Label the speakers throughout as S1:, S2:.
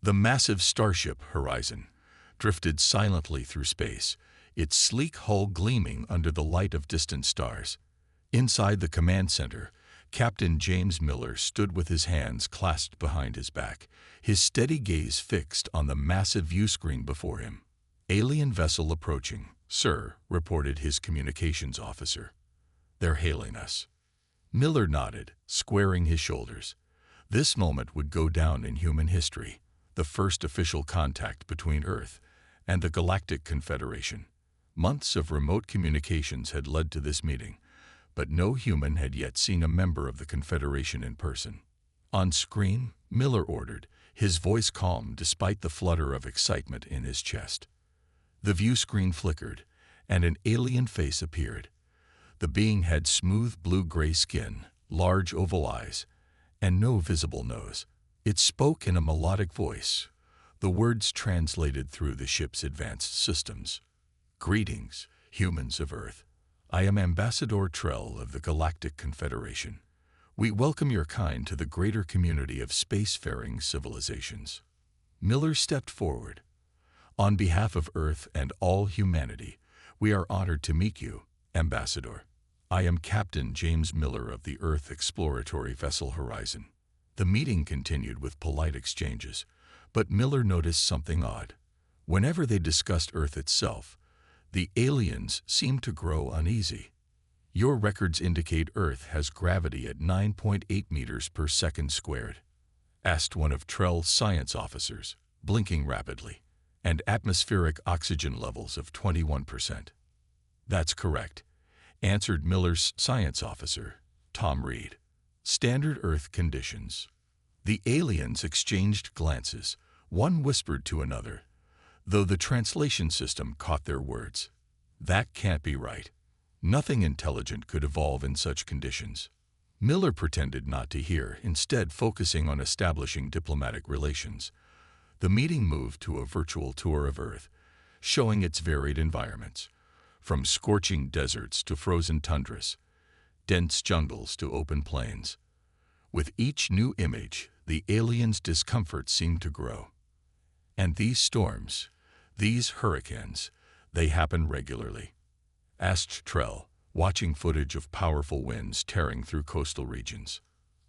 S1: The massive starship Horizon drifted silently through space, its sleek hull gleaming under the light of distant stars. Inside the command center, Captain James Miller stood with his hands clasped behind his back, his steady gaze fixed on the massive viewscreen before him. "Alien vessel approaching, sir," reported his communications officer. "They're hailing us." Miller nodded, squaring his shoulders. This moment would go down in human history, the first official contact between Earth and the Galactic Confederation. Months of remote communications had led to this meeting, but no human had yet seen a member of the Confederation in person. "On screen," Miller ordered, his voice calm despite the flutter of excitement in his chest. The viewscreen flickered, and an alien face appeared. The being had smooth blue-gray skin, large oval eyes, and no visible nose. It spoke in a melodic voice, the words translated through the ship's advanced systems. "Greetings, humans of Earth. I am Ambassador Trell of the Galactic Confederation. We welcome your kind to the greater community of spacefaring civilizations." Miller stepped forward. "On behalf of Earth and all humanity, we are honored to meet you, Ambassador. I am Captain James Miller of the Earth exploratory vessel Horizon." The meeting continued with polite exchanges, but Miller noticed something odd. Whenever they discussed Earth itself, the aliens seemed to grow uneasy. "Your records indicate Earth has gravity at 9.8 meters per second squared," asked one of Trell's science officers, blinking rapidly, "and atmospheric oxygen levels of 21%. "That's correct," answered Miller's science officer, Tom Reed. "Standard Earth conditions." The aliens exchanged glances. One whispered to another, though the translation system caught their words. "That can't be right. Nothing intelligent could evolve in such conditions." Miller pretended not to hear, instead focusing on establishing diplomatic relations. The meeting moved to a virtual tour of Earth, showing its varied environments, from scorching deserts to frozen tundras, dense jungles to open plains. With each new image, the aliens' discomfort seemed to grow. "And these storms, these hurricanes, they happen regularly?" asked Trell, watching footage of powerful winds tearing through coastal regions.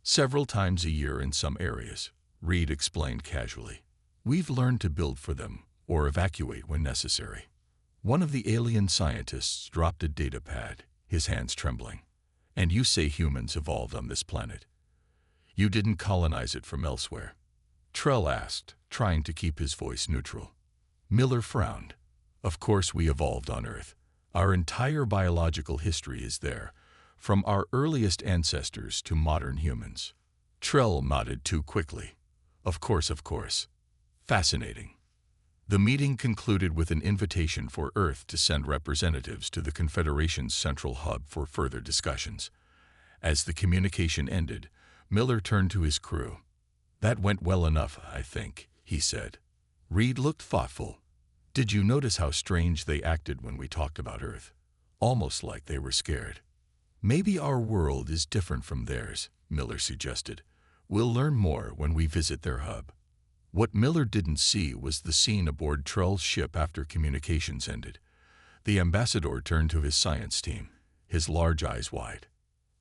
S1: "Several times a year in some areas," Reed explained casually. "We've learned to build for them or evacuate when necessary." One of the alien scientists dropped a data pad, his hands trembling. "And you say humans evolved on this planet? You didn't colonize it from elsewhere?" Trell asked, trying to keep his voice neutral. Miller frowned. "Of course we evolved on Earth. Our entire biological history is there, from our earliest ancestors to modern humans." Trell nodded too quickly. Of course. Fascinating." The meeting concluded with an invitation for Earth to send representatives to the Confederation's central hub for further discussions. As the communication ended, Miller turned to his crew. "That went well enough, I think," he said. Reed looked thoughtful. "Did you notice how strange they acted when we talked about Earth? Almost like they were scared." "Maybe our world is different from theirs," Miller suggested. "We'll learn more when we visit their hub." What Miller didn't see was the scene aboard Trell's ship after communications ended. The ambassador turned to his science team, his large eyes wide.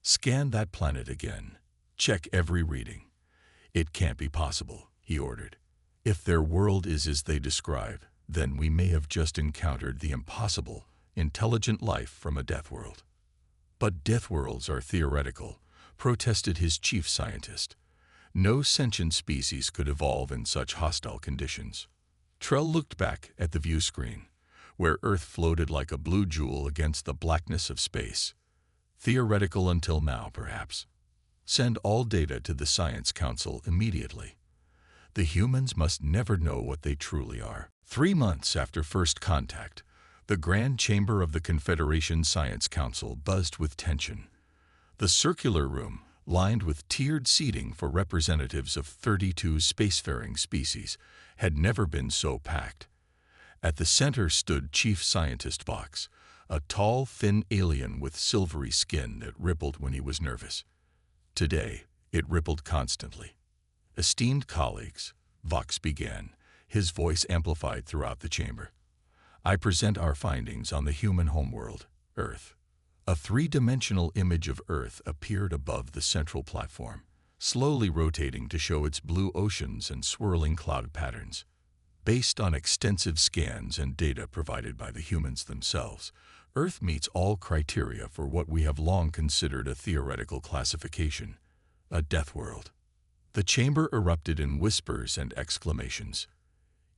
S1: "Scan that planet again. Check every reading." "It can't be possible," he ordered. "If their world is as they describe, then we may have just encountered the impossible, intelligent life from a Deathworld." "But Deathworlds are theoretical," protested his chief scientist. "No sentient species could evolve in such hostile conditions." Trell looked back at the view screen, where Earth floated like a blue jewel against the blackness of space. "Theoretical until now, perhaps. Send all data to the Science Council immediately. The humans must never know what they truly are." 3 months after first contact, the Grand Chamber of the Confederation Science Council buzzed with tension. The circular room, lined with tiered seating for representatives of 32 spacefaring species, had never been so packed. At the center stood Chief Scientist Box, a tall, thin alien with silvery skin that rippled when he was nervous. Today, it rippled constantly. "Esteemed colleagues, Vox began, his voice amplified throughout the chamber. I present our findings on the human homeworld, Earth. A three-dimensional image of Earth appeared above the central platform, slowly rotating to show its blue oceans and swirling cloud patterns. Based on extensive scans and data provided by the humans themselves, Earth meets all criteria for what we have long considered a theoretical classification, a death world. The chamber erupted in whispers and exclamations.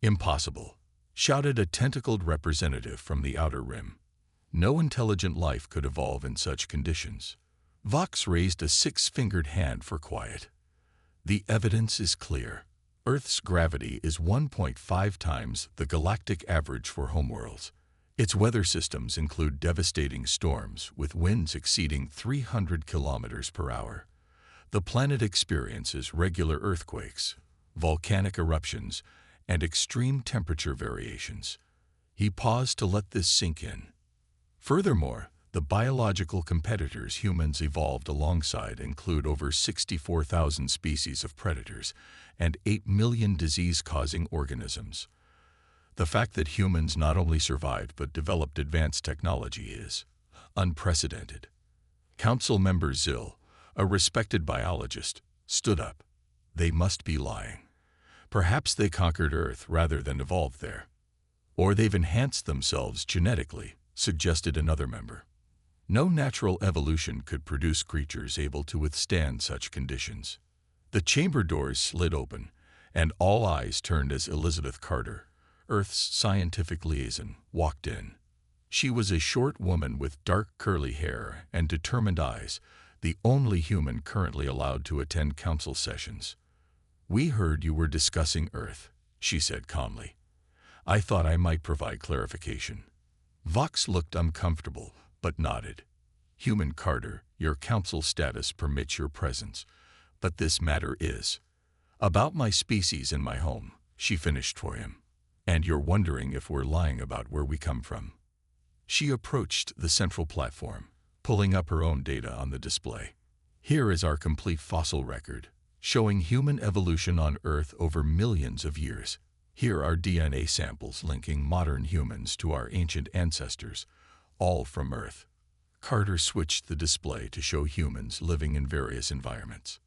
S1: Impossible, shouted a tentacled representative from the outer rim. No intelligent life could evolve in such conditions. Vox raised a six-fingered hand for quiet. The evidence is clear. Earth's gravity is 1.5 times the galactic average for homeworlds. Its weather systems include devastating storms with winds exceeding 300 kilometers per hour. The planet experiences regular earthquakes, volcanic eruptions, and extreme temperature variations. He paused to let this sink in. Furthermore, the biological competitors humans evolved alongside include over 64,000 species of predators and 8 million disease-causing organisms. The fact that humans not only survived but developed advanced technology is unprecedented. Council member Zill, a respected biologist, stood up. They must be lying. Perhaps they conquered Earth rather than evolved there. Or they've enhanced themselves genetically, suggested another member. No natural evolution could produce creatures able to withstand such conditions. The chamber doors slid open, and all eyes turned as Elizabeth Carter, Earth's scientific liaison, walked in. She was a short woman with dark curly hair and determined eyes, the only human currently allowed to attend council sessions. We heard you were discussing Earth, she said calmly. I thought I might provide clarification. Vox looked uncomfortable, but nodded. Human Carter, your council status permits your presence, but this matter is about my species and my home, she finished for him. And you're wondering if we're lying about where we come from. She approached the central platform, pulling up her own data on the display. Here is our complete fossil record, showing human evolution on Earth over millions of years. Here are DNA samples linking modern humans to our ancient ancestors, all from Earth. Carter switched the display to show humans living in various environments.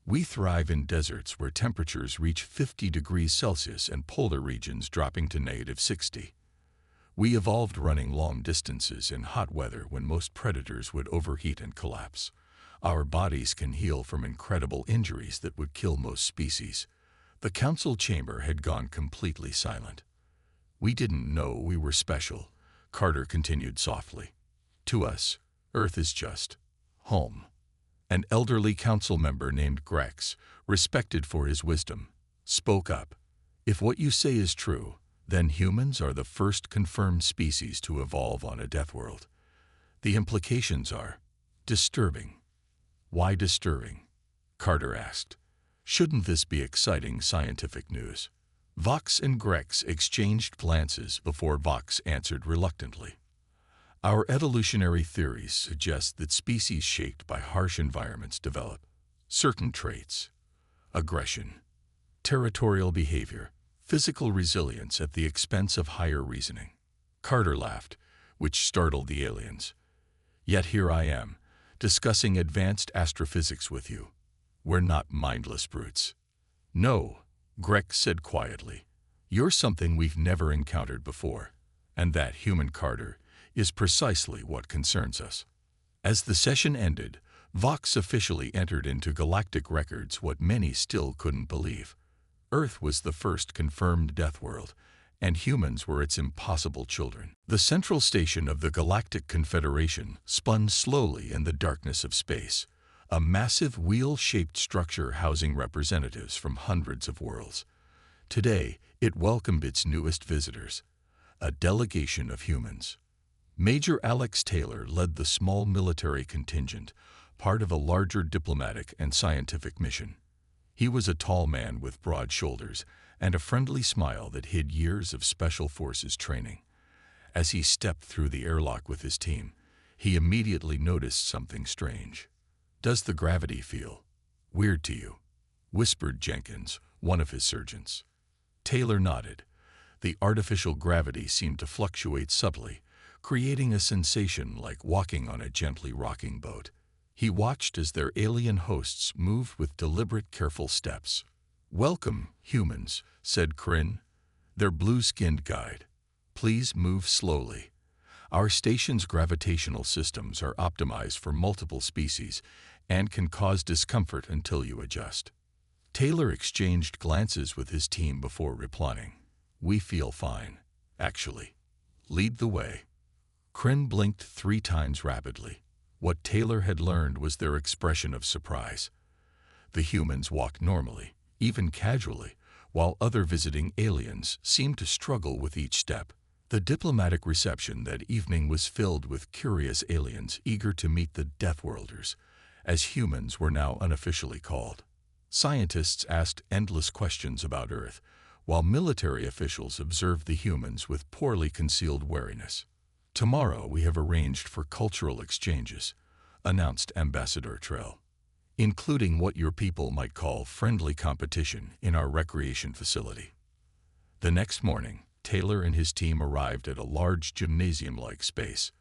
S1: We thrive in deserts where temperatures reach 50 degrees Celsius and polar regions dropping to -60. We evolved running long distances in hot weather when most predators would overheat and collapse. Our bodies can heal from incredible injuries that would kill most species. The council chamber had gone completely silent. We didn't know we were special, Carter continued softly. To us, Earth is just home. An elderly council member named Grex, respected for his wisdom, spoke up. If what you say is true, then humans are the first confirmed species to evolve on a death world. The implications are disturbing. Why disturbing? Carter asked. Shouldn't this be exciting scientific news? Vox and Grex exchanged glances before Vox answered reluctantly. Our evolutionary theories suggest that species shaped by harsh environments develop certain traits: aggression, territorial behavior, physical resilience at the expense of higher reasoning. Carter laughed, which startled the aliens. Yet here I am, discussing advanced astrophysics with you. We're not mindless brutes. No, Grex said quietly. You're something we've never encountered before, and that, human Carter, is precisely what concerns us. As the session ended, Vox officially entered into galactic records what many still couldn't believe. Earth was the first confirmed death world, and humans were its impossible children. The central station of the Galactic Confederation spun slowly in the darkness of space, a massive wheel-shaped structure housing representatives from hundreds of worlds. Today, it welcomed its newest visitors, a delegation of humans. Major Alex Taylor led the small military contingent, part of a larger diplomatic and scientific mission. He was a tall man with broad shoulders and a friendly smile that hid years of special forces training. As he stepped through the airlock with his team, he immediately noticed something strange. Does the gravity feel weird to you? whispered Jenkins, one of his surgeons. Taylor nodded. The artificial gravity seemed to fluctuate subtly, creating a sensation like walking on a gently rocking boat. He watched as their alien hosts moved with deliberate, careful steps. "Welcome, humans," said Kryn, their blue-skinned guide. "Please move slowly. Our station's gravitational systems are optimized for multiple species and can cause discomfort until you adjust." Taylor exchanged glances with his team before replying. "We feel fine, actually. Lead the way." Kryn blinked 3 times rapidly. What Taylor had learned was their expression of surprise. The humans walked normally, even casually, while other visiting aliens seemed to struggle with each step. The diplomatic reception that evening was filled with curious aliens eager to meet the Deathworlders, as humans were now unofficially called. Scientists asked endless questions about Earth, while military officials observed the humans with poorly concealed wariness. "Tomorrow we have arranged for cultural exchanges," announced Ambassador Trell, "including what your people might call friendly competition in our recreation facility." The next morning, Taylor and his team arrived at a large gymnasium-like space.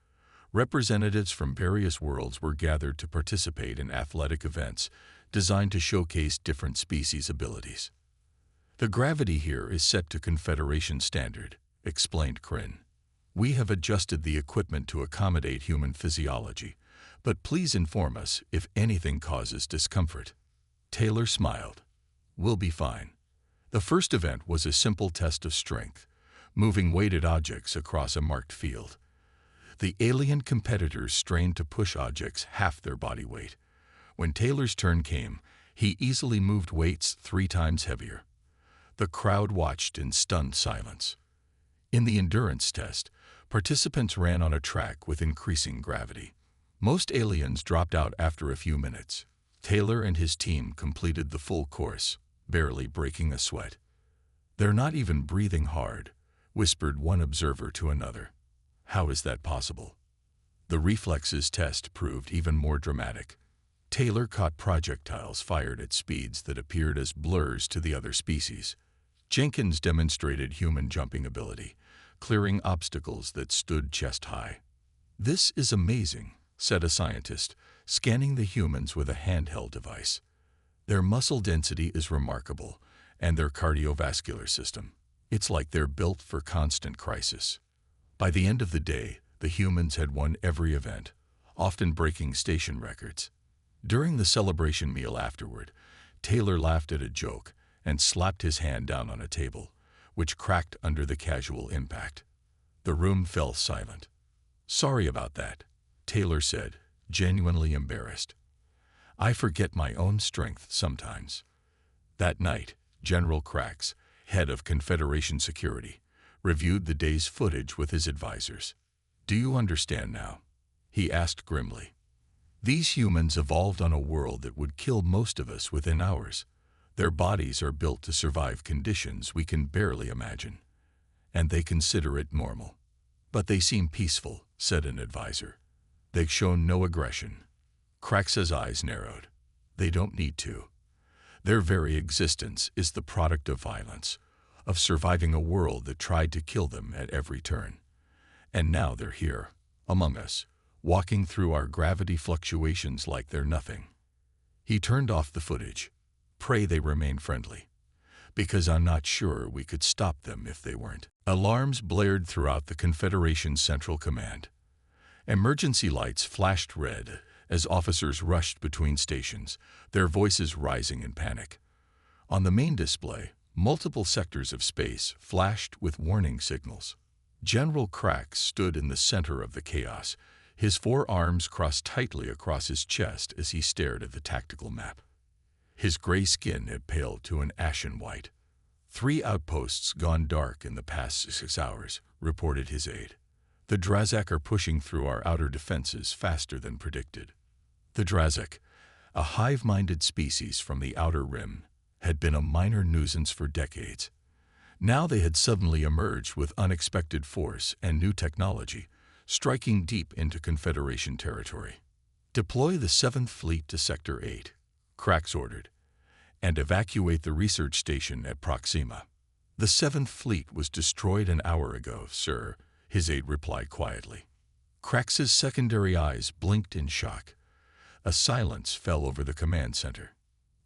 S1: Representatives from various worlds were gathered to participate in athletic events designed to showcase different species' abilities. "The gravity here is set to Confederation standard," explained Kryn. "We have adjusted the equipment to accommodate human physiology, but please inform us if anything causes discomfort." Taylor smiled. "We'll be fine." The first event was a simple test of strength, moving weighted objects across a marked field. The alien competitors strained to push objects half their body weight. When Taylor's turn came, he easily moved weights 3 times heavier. The crowd watched in stunned silence. In the endurance test, participants ran on a track with increasing gravity. Most aliens dropped out after a few minutes. Taylor and his team completed the full course, barely breaking a sweat. "They're not even breathing hard," whispered one observer to another. "How is that possible?" The reflexes test proved even more dramatic. Taylor caught projectiles fired at speeds that appeared as blurs to the other species. Jenkins demonstrated human jumping ability, clearing obstacles that stood chest high. "This is amazing," said a scientist, scanning the humans with a handheld device. "Their muscle density is remarkable, and their cardiovascular system. It's like they're built for constant crisis." By the end of the day, the humans had won every event, often breaking station records. During the celebration meal afterward, Taylor laughed at a joke and slapped his hand down on a table, which cracked under the casual impact. The room fell silent. "Sorry about that," Taylor said, genuinely embarrassed. "I forget my own strength sometimes." That night, General Krax, head of Confederation Security, reviewed the day's footage with his advisors. "Do you understand now?" he asked grimly. "These humans evolved on a world that would kill most of us within hours. Their bodies are built to survive conditions we can barely imagine, and they consider it normal." "But they seem peaceful," said an advisor. "They've shown no aggression." Krax's eyes narrowed. "They don't need to. Their very existence is the product of violence, of surviving a world that tried to kill them at every turn. And now they're here, among us, walking through our gravity fluctuations like they're nothing." He turned off the footage. "Pray they remain friendly, because I'm not sure we could stop them if they weren't." Alarms blared throughout the Confederation's Central Command. Emergency lights flashed red as officers rushed between stations, their voices rising in panic. On the main display, multiple sectors of space flashed with warning signals. General Krax stood in the center of the chaos, his 4 arms crossed tightly across his chest as he stared at the tactical map. His gray skin had paled to an ashen white. 3 outposts gone dark in the past 6 hours, reported his aide. "The Drazak are pushing through our outer defenses faster than predicted." The Drazak, a hive-minded species from the Outer Rim, had been a minor nuisance for decades. Now they had suddenly emerged with unexpected force and new technology, striking deep into Confederation territory. "Deploy the 7th Fleet to Sector 8, Krax ordered, and evacuate the research station at Proxima. The 7th Fleet was destroyed an hour ago, sir, his aide replied quietly. Crax's secondary eyes blinked in shock. A silence fell over the command center.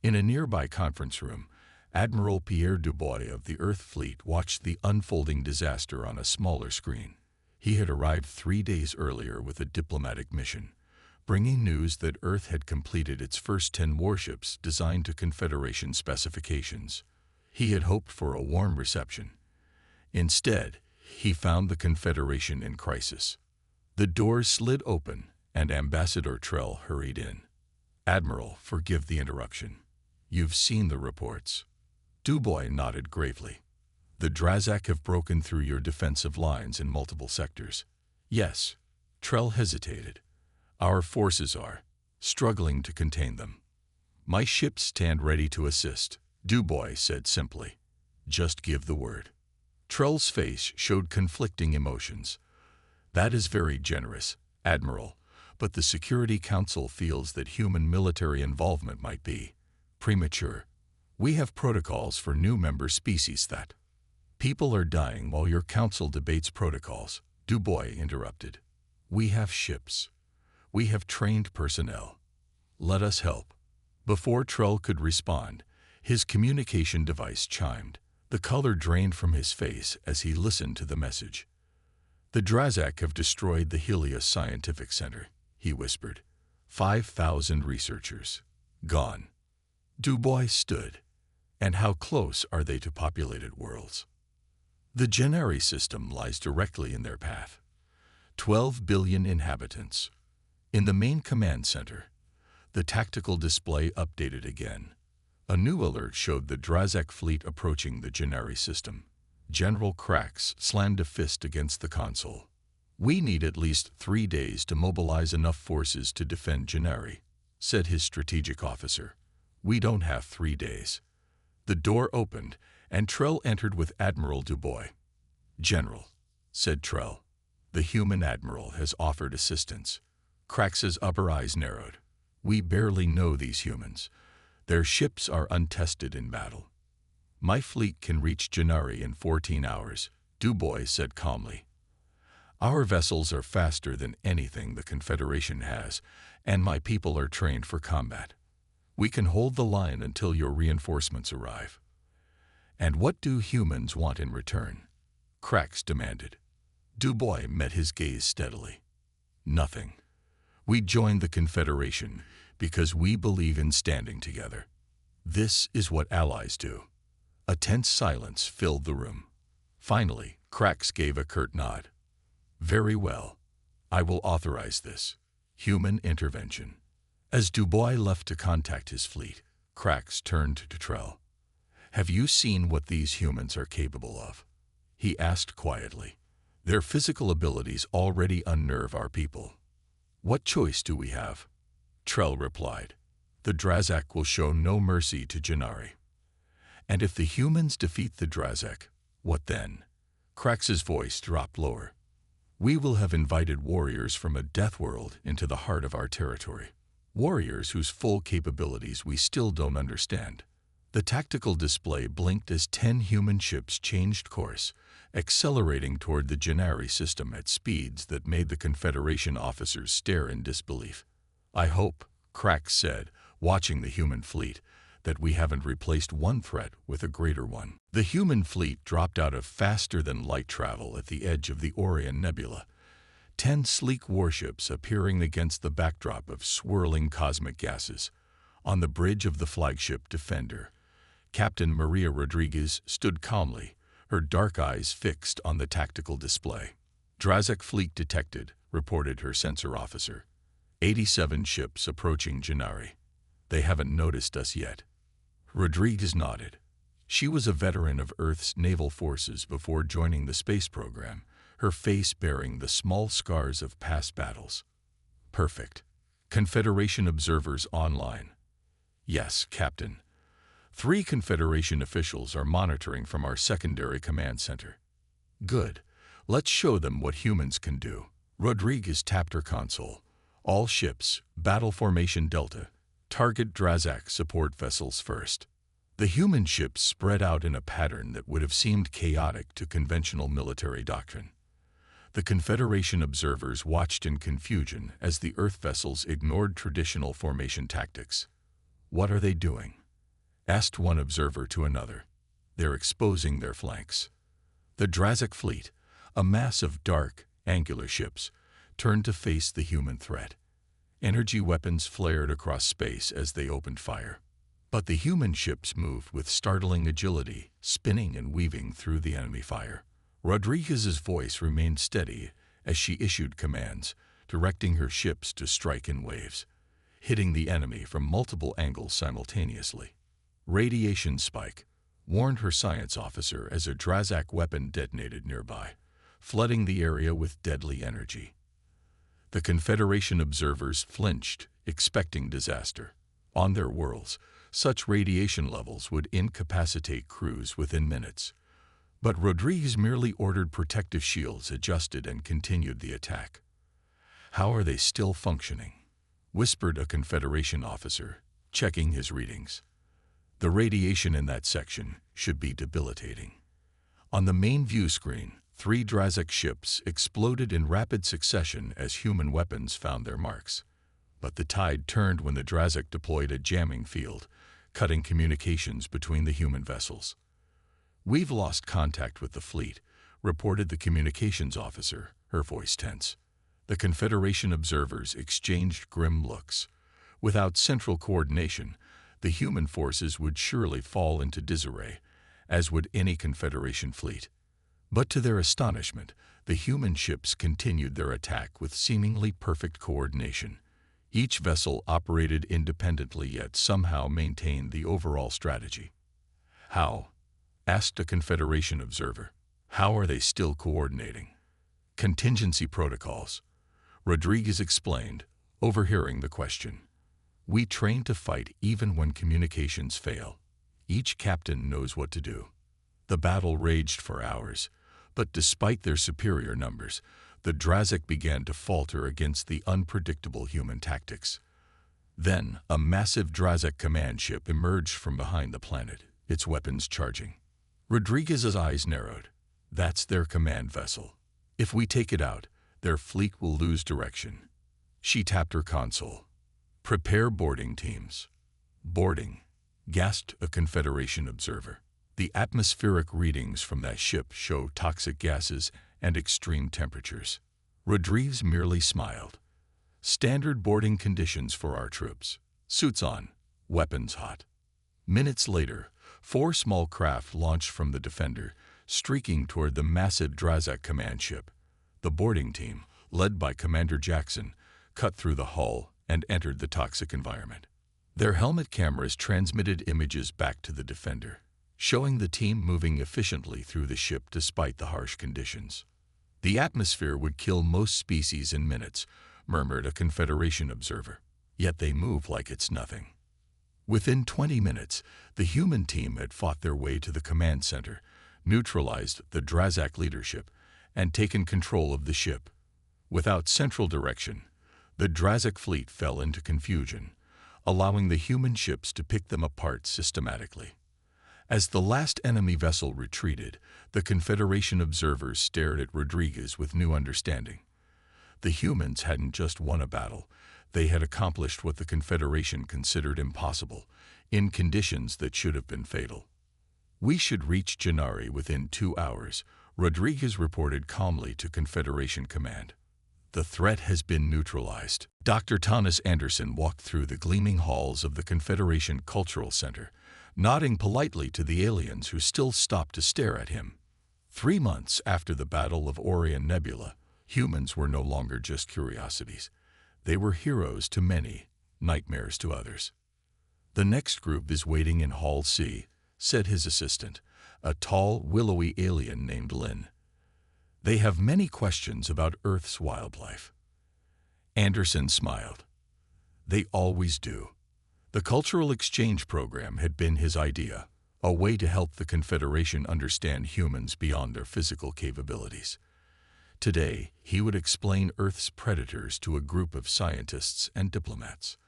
S1: In a nearby conference room, Admiral Pierre Dubois of the Earth Fleet watched the unfolding disaster on a smaller screen. He had arrived 3 days earlier with a diplomatic mission, bringing news that Earth had completed its first 10 warships designed to Confederation specifications. He had hoped for a warm reception. Instead, he found the Confederation in crisis. The doors slid open, and Ambassador Trell hurried in. Admiral, forgive the interruption. You've seen the reports. Dubois nodded gravely. The Drazak have broken through your defensive lines in multiple sectors. Yes. Trell hesitated. Our forces are struggling to contain them. My ships stand ready to assist, Dubois said simply. Just give the word. Trell's face showed conflicting emotions. That is very generous, Admiral, but the Security Council feels that human military involvement might be premature. We have protocols for new member species that people are dying while your council debates protocols, Dubois interrupted. We have ships. We have trained personnel. Let us help. Before Trell could respond, his communication device chimed. The color drained from his face as he listened to the message. The Drazak have destroyed the Helios Scientific Center, he whispered. 5,000 researchers. Gone. Dubois stood. And how close are they to populated worlds? The Genari system lies directly in their path. 12 billion inhabitants. In the main command center, the tactical display updated again. A new alert showed the Drazak fleet approaching the Genari system. General Crax slammed a fist against the console. We need at least 3 days to mobilize enough forces to defend Genari, said his strategic officer. We don't have 3 days. The door opened, and Trell entered with Admiral Dubois. General, said Trell, the human admiral has offered assistance. Crax's upper eyes narrowed. We barely know these humans. Their ships are untested in battle. My fleet can reach Genari in 14 hours, Dubois said calmly. Our vessels are faster than anything the Confederation has, and my people are trained for combat. We can hold the line until your reinforcements arrive. And what do humans want in return? Crax demanded. Dubois met his gaze steadily. Nothing. We joined the Confederation because we believe in standing together. This is what allies do. A tense silence filled the room. Finally, Crax gave a curt nod. Very well. I will authorize this. Human intervention. As Dubois left to contact his fleet, Crax turned to Trell. Have you seen what these humans are capable of? He asked quietly. Their physical abilities already unnerve our people. What choice do we have? Trell replied. The Drazak will show no mercy to Genari. And if the humans defeat the Drazak, what then? Crax's voice dropped lower. We will have invited warriors from a Deathworld into the heart of our territory. Warriors whose full capabilities we still don't understand. The tactical display blinked as 10 human ships changed course, accelerating toward the Genari system at speeds that made the Confederation officers stare in disbelief. I hope, Crax said, watching the human fleet, that we haven't replaced one threat with a greater one. The human fleet dropped out of faster-than-light travel at the edge of the Orion Nebula, 10 sleek warships appearing against the backdrop of swirling cosmic gases. On the bridge of the flagship Defender, Captain Maria Rodriguez stood calmly, her dark eyes fixed on the tactical display. Drazak fleet detected, reported her sensor officer. 87 ships approaching Genari. They haven't noticed us yet. Rodriguez nodded. She was a veteran of Earth's naval forces before joining the space program, her face bearing the small scars of past battles. Perfect. Confederation observers online. Yes, Captain. 3 Confederation officials are monitoring from our secondary command center. Good. Let's show them what humans can do. Rodriguez tapped her console. All ships, battle formation Delta. Target Drazak support vessels first. The human ships spread out in a pattern that would have seemed chaotic to conventional military doctrine. The Confederation observers watched in confusion as the Earth vessels ignored traditional formation tactics. "What are they doing?" asked one observer to another. "They're exposing their flanks." The Drazic fleet, a mass of dark, angular ships, turned to face the human threat. Energy weapons flared across space as they opened fire. But the human ships moved with startling agility, spinning and weaving through the enemy fire. Rodriguez's voice remained steady as she issued commands, directing her ships to strike in waves, hitting the enemy from multiple angles simultaneously. "Radiation spike," warned her science officer as a Drazic weapon detonated nearby, flooding the area with deadly energy. The Confederation observers flinched, expecting disaster. On their worlds, such radiation levels would incapacitate crews within minutes. But Rodriguez merely ordered protective shields adjusted and continued the attack. "How are they still functioning?" whispered a Confederation officer, checking his readings. "The radiation in that section should be debilitating." On the main view screen, 3 Drazic ships exploded in rapid succession as human weapons found their marks. But the tide turned when the Drazic deployed a jamming field, cutting communications between the human vessels. "We've lost contact with the fleet," reported the communications officer, her voice tense. The Confederation observers exchanged grim looks. Without central coordination, the human forces would surely fall into disarray, as would any Confederation fleet. But to their astonishment, the human ships continued their attack with seemingly perfect coordination. Each vessel operated independently yet somehow maintained the overall strategy. "How?" asked a Confederation observer. "How are they still coordinating?" "Contingency protocols," Rodriguez explained, overhearing the question. "We train to fight even when communications fail. Each captain knows what to do." The battle raged for hours, but despite their superior numbers, the Drazic began to falter against the unpredictable human tactics. Then, a massive Drazic command ship emerged from behind the planet, its weapons charging. Rodriguez's eyes narrowed. "That's their command vessel. If we take it out, their fleet will lose direction." She tapped her console. "Prepare boarding teams." "Boarding," gasped a Confederation observer. "The atmospheric readings from that ship show toxic gases and extreme temperatures." Rodriguez merely smiled. "Standard boarding conditions for our troops. Suits on, weapons hot." Minutes later, 4 small craft launched from the Defender, streaking toward the massive Drazic command ship. The boarding team, led by Commander Jackson, cut through the hull and entered the toxic environment. Their helmet cameras transmitted images back to the Defender, showing the team moving efficiently through the ship despite the harsh conditions. "The atmosphere would kill most species in minutes," murmured a Confederation observer. "Yet they move like it's nothing." Within 20 minutes, the human team had fought their way to the command center, neutralized the Drazic leadership, and taken control of the ship. Without central direction, the Drazic fleet fell into confusion, allowing the human ships to pick them apart systematically. As the last enemy vessel retreated, the Confederation observers stared at Rodriguez with new understanding. The humans hadn't just won a battle, they had accomplished what the Confederation considered impossible, in conditions that should have been fatal. "We should reach Gennari within 2 hours," Rodriguez reported calmly to Confederation Command. "The threat has been neutralized." Dr. Thomas Anderson walked through the gleaming halls of the Confederation Cultural Center, nodding politely to the aliens who still stopped to stare at him. 3 months after the Battle of Orion Nebula, humans were no longer just curiosities. They were heroes to many, nightmares to others. "The next group is waiting in Hall C," said his assistant, a tall, willowy alien named Lynn. "They have many questions about Earth's wildlife." Anderson smiled. "They always do." The cultural exchange program had been his idea, a way to help the Confederation understand humans beyond their physical capabilities. Today, he would explain Earth's predators to a group of scientists and diplomats.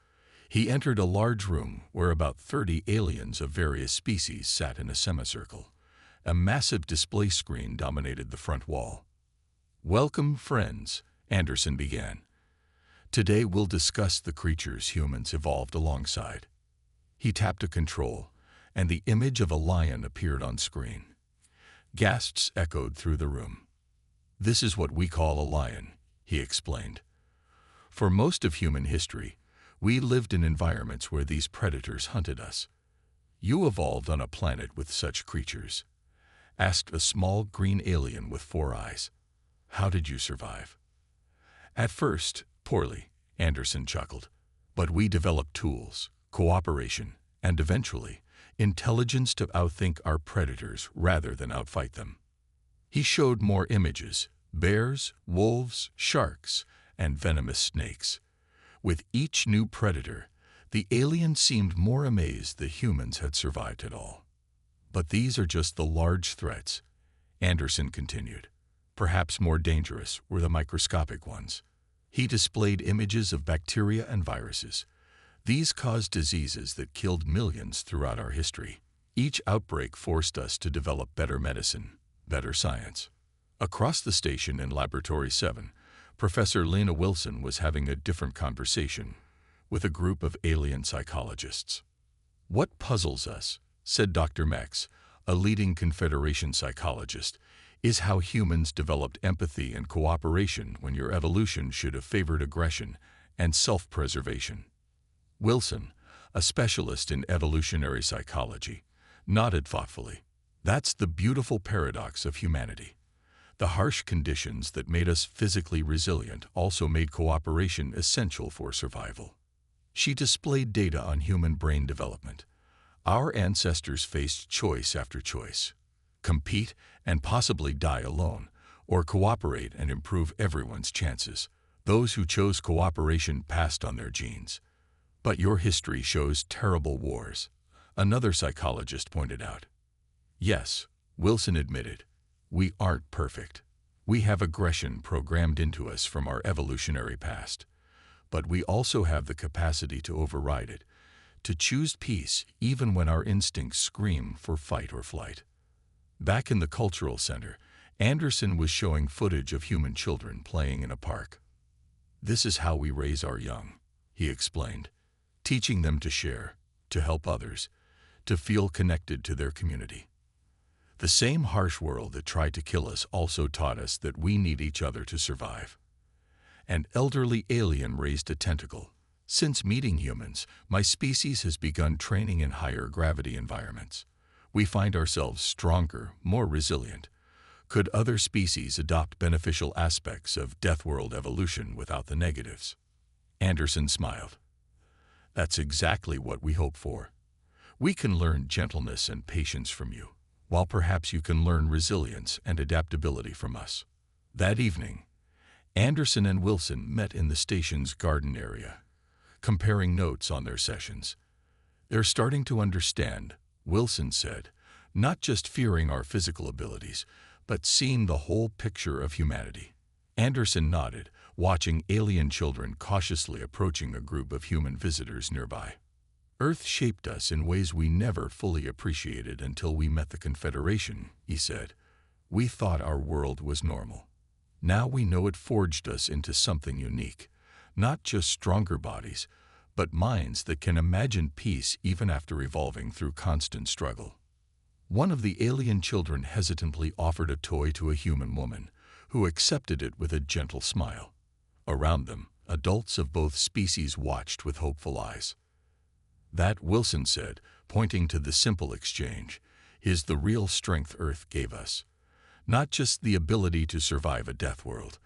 S1: He entered a large room where about 30 aliens of various species sat in a semicircle. A massive display screen dominated the front wall. "Welcome, friends," Anderson began. "Today we'll discuss the creatures humans evolved alongside." He tapped a control, and the image of a lion appeared on screen. Gasps echoed through the room. "This is what we call a lion," he explained. "For most of human history, we lived in environments where these predators hunted us. You evolved on a planet with such creatures," asked a small green alien with 4 eyes. "How did you survive?" "At first, poorly," Anderson chuckled. "But we developed tools, cooperation, and eventually, intelligence to outthink our predators rather than outfight them." He showed more images: bears, wolves, sharks, and venomous snakes. With each new predator, the alien seemed more amazed that humans had survived at all. "But these are just the large threats," Anderson continued. "Perhaps more dangerous were the microscopic ones." He displayed images of bacteria and viruses. These caused diseases that killed millions throughout our history. Each outbreak forced us to develop better medicine, better science. Across the station in Laboratory 7, Professor Lena Wilson was having a different conversation with a group of alien psychologists. "What puzzles us," said Dr. Mex, a leading Confederation psychologist, "is how humans developed empathy and cooperation when your evolution should have favored aggression and self-preservation." Wilson, a specialist in evolutionary psychology, nodded thoughtfully. "That's the beautiful paradox of humanity. The harsh conditions that made us physically resilient also made cooperation essential for survival." She displayed data on human brain development. Our ancestors faced choice after choice: compete and possibly die alone, or cooperate and improve everyone's chances. Those who chose cooperation passed on their genes. "But your history shows terrible wars," another psychologist pointed out. "Yes," Wilson admitted, "we aren't perfect. We have aggression programmed into us from our evolutionary past. But we also have the capacity to override it, to choose peace even when our instincts scream for fight or flight." Back in the Cultural Center, Anderson was showing footage of human children playing in a park. "This is how we raise our young," he explained, "teaching them to share, to help others, to feel connected to their community. The same harsh world that tried to kill us also taught us that we need each other to survive." An elderly alien raised a tentacle. "Since meeting humans, my species has begun training in higher gravity environments. We find ourselves stronger, more resilient. Could other species adopt beneficial aspects of Deathworld evolution without the negatives?" Anderson smiled. "That's exactly what we hope for. We can learn gentleness and patience from you, while perhaps you can learn resilience and adaptability from us." That evening, Anderson and Wilson met in the station's garden area, comparing notes on their sessions. "They're starting to understand," Wilson said, "not just fearing our physical abilities, but seeing the whole picture of humanity." Anderson nodded, watching alien children cautiously approaching a group of human visitors nearby. "Earth shaped us in ways we never fully appreciated until we met the Confederation," he said. "We thought our world was normal. Now we know it forged us into something unique, not just stronger bodies, but minds that can imagine peace even after evolving through constant struggle." One of the alien children hesitantly offered a toy to a human woman, who accepted it with a gentle smile. Around them, adults of both species watched with hopeful eyes. "That," Wilson said, pointing to the simple exchange, "is the real strength Earth gave us. Not just the ability to survive a death world,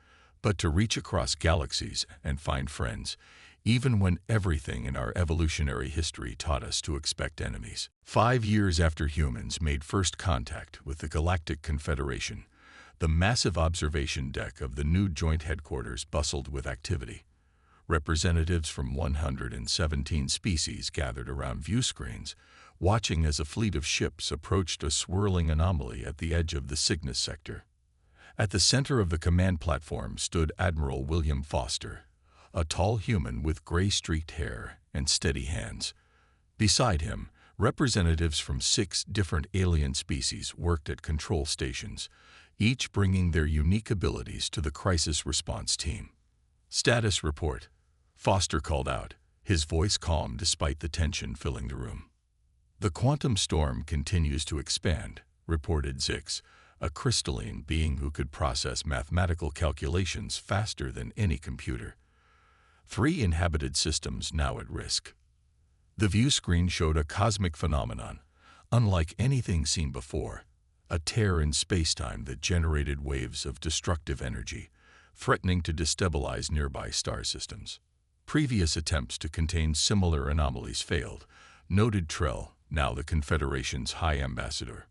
S1: but to reach across galaxies and find friends, even when everything in our evolutionary history taught us to expect enemies." 5 years after humans made first contact with the Galactic Confederation, the massive observation deck of the new joint headquarters bustled with activity. Representatives from 117 species gathered around view screens, watching as a fleet of ships approached a swirling anomaly at the edge of the Cygnus sector. At the center of the command platform stood Admiral William Foster, a tall human with gray-streaked hair and steady hands. Beside him, representatives from 6 different alien species worked at control stations, each bringing their unique abilities to the crisis response team. "Status report," Foster called out, his voice calm despite the tension filling the room. "The quantum storm continues to expand," reported Zix, a crystalline being who could process mathematical calculations faster than any computer. 3 inhabited systems now at risk. The view screen showed a cosmic phenomenon, unlike anything seen before, a tear in spacetime that generated waves of destructive energy, threatening to destabilize nearby star systems. Previous attempts to contain similar anomalies failed, noted Trell, now the Confederation's High Ambassador.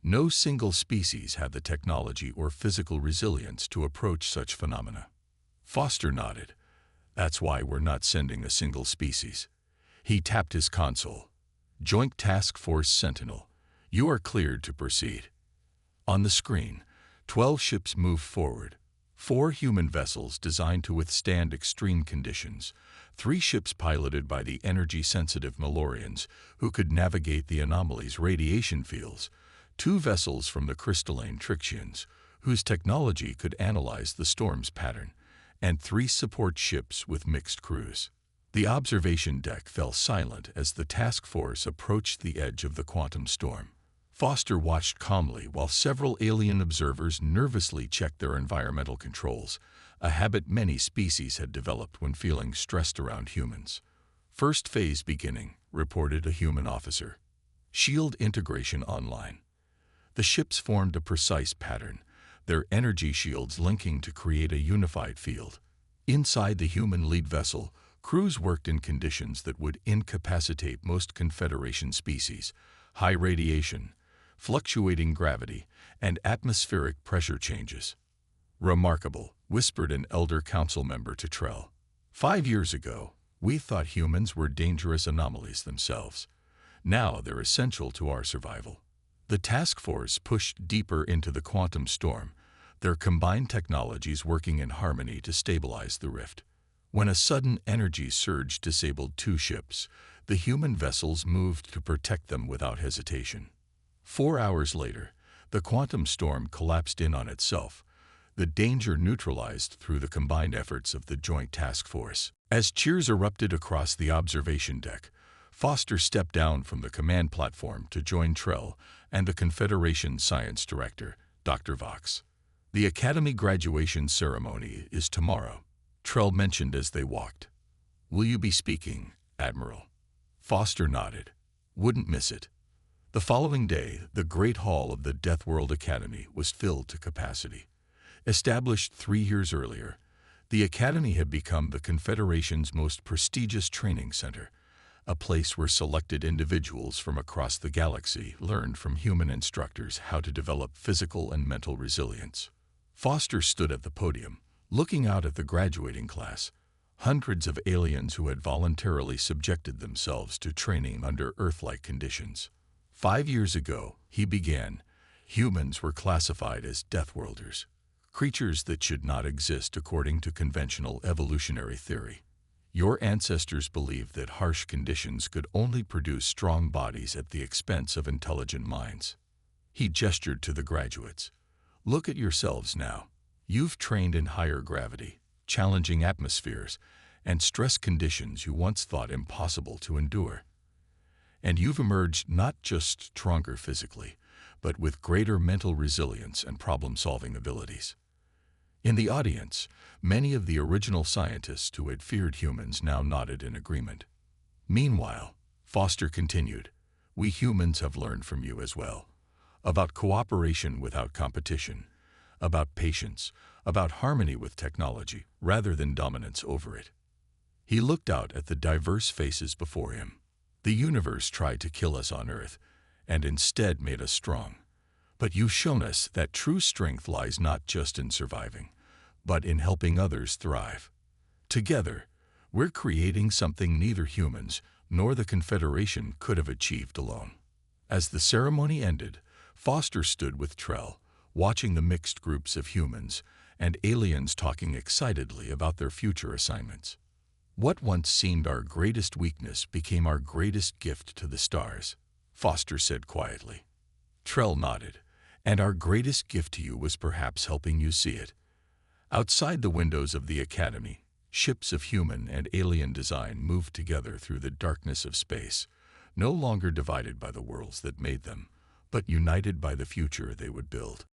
S1: No single species had the technology or physical resilience to approach such phenomena. Foster nodded. "That's why we're not sending a single species." He tapped his console. "Joint Task Force Sentinel, you are cleared to proceed." On the screen, 12 ships moved forward. 4 human vessels designed to withstand extreme conditions, 3 ships piloted by the energy-sensitive Malorians who could navigate the anomaly's radiation fields, 2 vessels from the crystalline Trixians, whose technology could analyze the storm's pattern, and 3 support ships with mixed crews. The observation deck fell silent as the task force approached the edge of the quantum storm. Foster watched calmly while several alien observers nervously checked their environmental controls, a habit many species had developed when feeling stressed around humans. "First phase beginning," reported a human officer. "Shield integration online." The ships formed a precise pattern, their energy shields linking to create a unified field. Inside the human lead vessel, crews worked in conditions that would incapacitate most Confederation species: high radiation, fluctuating gravity, and atmospheric pressure changes. "Remarkable," whispered an elder council member to Trell. "5 years ago, we thought humans were dangerous anomalies themselves. Now they're essential to our survival." The task force pushed deeper into the quantum storm, their combined technologies working in harmony to stabilize the rift. When a sudden energy surge disabled 2 ships, the human vessels moved to protect them without hesitation. 4 hours later, the quantum storm collapsed in on itself, the danger neutralized through the combined efforts of the Joint Task Force. As cheers erupted across the observation deck, Foster stepped down from the command platform to join Trell and the Confederation Science Director, Dr. Vox. "The Academy graduation ceremony is tomorrow," Trell mentioned as they walked. "Will you be speaking, Admiral?" Foster nodded. "Wouldn't miss it." The following day, the Great Hall of the Deathworld Academy was filled to capacity. Established 3 years earlier, the Academy had become the Confederation's most prestigious training center, a place where selected individuals from across the galaxy learned from human instructors how to develop physical and mental resilience. Foster stood at the podium, looking out at the graduating class, hundreds of aliens who had voluntarily subjected themselves to training under Earth-like conditions. 5 years ago, he began, humans were classified as Deathworlders, creatures that should not exist according to conventional evolutionary theory. Your ancestors believed that harsh conditions could only produce strong bodies at the expense of intelligent minds. He gestured to the graduates. "Look at yourselves now. You've trained in higher gravity, challenging atmospheres, and stress conditions you once thought impossible to endure. And you've emerged not just stronger physically, but with greater mental resilience and problem-solving abilities." In the audience, many of the original scientists who had feared humans now nodded in agreement. "Meanwhile," Foster continued, "we humans have learned from you as well. About cooperation without competition, about patience, about harmony with technology rather than dominance over it." He looked out at the diverse faces before him. "The universe tried to kill us on Earth, and instead made us strong. But you've shown us that true strength lies not just in surviving, but in helping others thrive. Together, we're creating something neither humans nor the Confederation could have achieved alone." As the ceremony ended, Foster stood with Trell, watching the mixed groups of humans and aliens talking excitedly about their future assignments. What once seemed our greatest weakness became our greatest gift to the stars, Foster said quietly. Trell nodded. And our greatest gift to you was perhaps helping you see it. Outside the windows of the Academy, ships of human and alien design moved together through the darkness of space, no longer divided by the worlds that made them, but united by the future they would build.